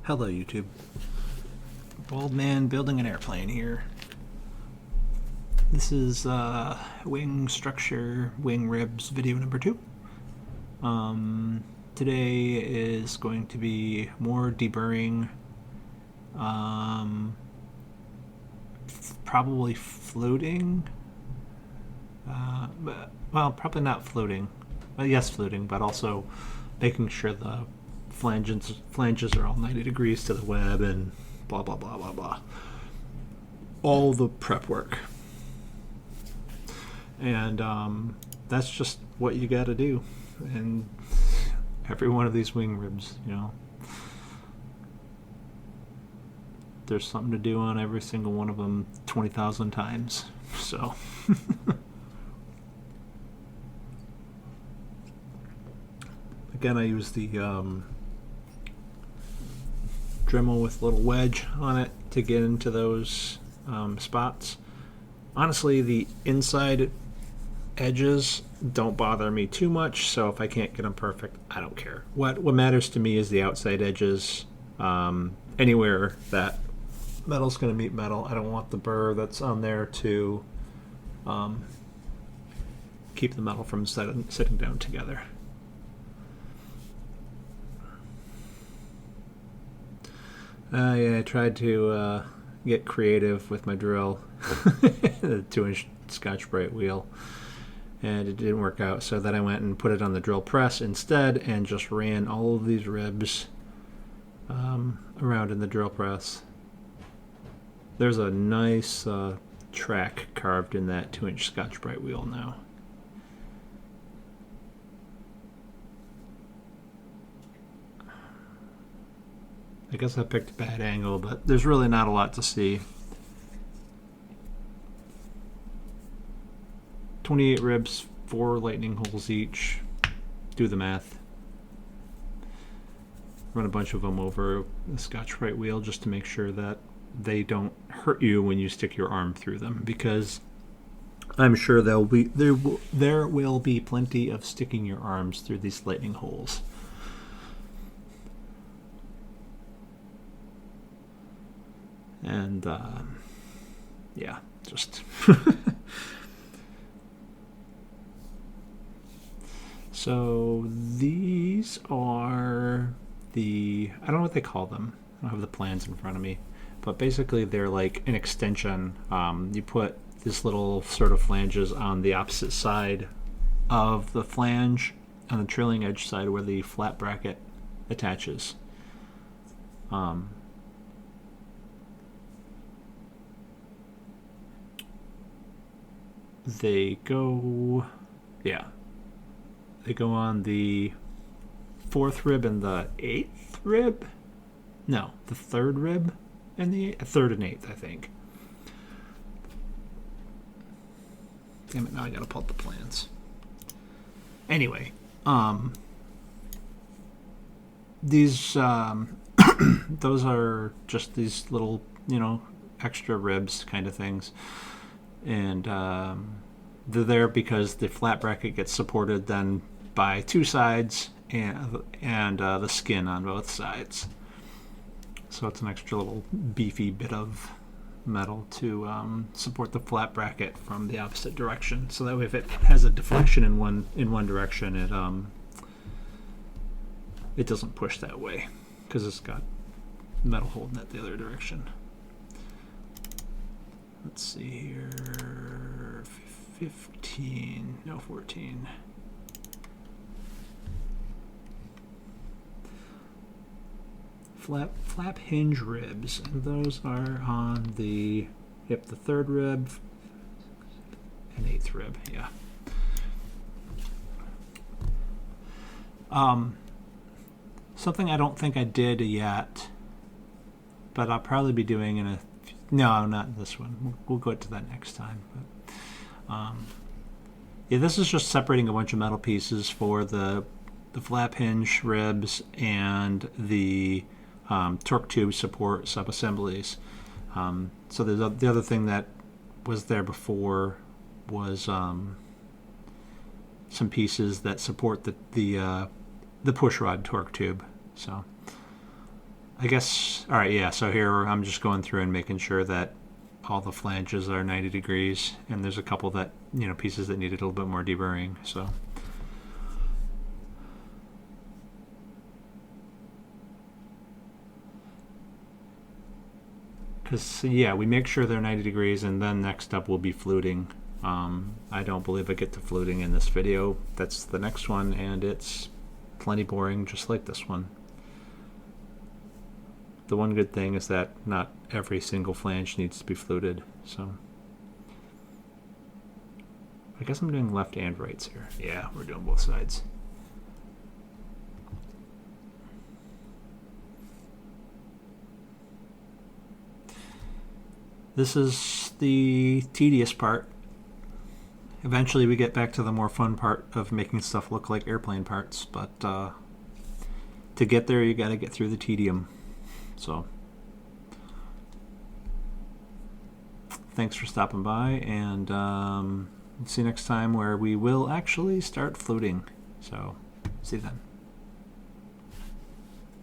Hello YouTube. Bald man building an airplane here. This is wing structure, wing ribs video number 2. Today is going to be more deburring, probably floating, well, probably not floating, well, yes, floating, but also making sure the flanges are all 90 degrees to the web and blah blah blah blah blah, all the prep work. And that's just what you got to do. And every one of these wing ribs, there's something to do on every single one of them 20,000 times. So again, I use the Dremel with a little wedge on it to get into those spots. Honestly, the inside edges don't bother me too much, so if I can't get them perfect, I don't care. What matters to me is the outside edges. Anywhere that metal's going to meet metal, I don't want the burr that's on there to keep the metal from sitting down together. Yeah, I tried to get creative with my drill, the 2-inch Scotch-Brite wheel, and it didn't work out. So then I went and put it on the drill press instead and just ran all of these ribs around in the drill press. There's a nice track carved in that 2-inch Scotch-Brite wheel now. I guess I picked a bad angle, but there's really not a lot to see. 28 ribs, 4 lightning holes each. Do the math. Run a bunch of them over the Scotch-Brite wheel just to make sure that they don't hurt you when you stick your arm through them, because I'm sure there will be plenty of sticking your arms through these lightning holes. And yeah, just so these are I don't know what they call them. I don't have the plans in front of me, but basically they're like an extension. You put this little sort of flanges on the opposite side of the flange, on the trailing edge side where the flat bracket attaches. They go on the 4th rib and the 8th rib. No, the 3rd rib and the 3rd and 8th, I think. Damn it! Now I gotta pull up the plans. Anyway, these those are just these little extra ribs kind of things. And they're there because the flat bracket gets supported then by 2 sides and the skin on both sides. So it's an extra little beefy bit of metal to support the flat bracket from the opposite direction. So that way, if it has a deflection in one direction, it doesn't push that way because it's got metal holding it the other direction. Let's see here, 14. Flap hinge ribs, and those are on the 3rd rib and 8th rib, yeah. Something I don't think I did yet, but I'll probably be doing in no, not this one. We'll go to that next time. But yeah, this is just separating a bunch of metal pieces for the flap hinge ribs and the torque tube support sub-assemblies. So the other thing that was there before was some pieces that support the push rod torque tube. So I guess, all right, yeah, so here I'm just going through and making sure that all the flanges are 90 degrees, and there's a couple that, pieces that needed a little bit more deburring, so. Because, yeah, we make sure they're 90 degrees, and then next up will be fluting. I don't believe I get to fluting in this video. That's the next one, and it's plenty boring, just like this one. The one good thing is that not every single flange needs to be fluted, so. I guess I'm doing left and rights here. Yeah, we're doing both sides. This is the tedious part. Eventually we get back to the more fun part of making stuff look like airplane parts, but to get there you gotta get through the tedium. So thanks for stopping by, and see you next time where we will actually start fluting. So see you then.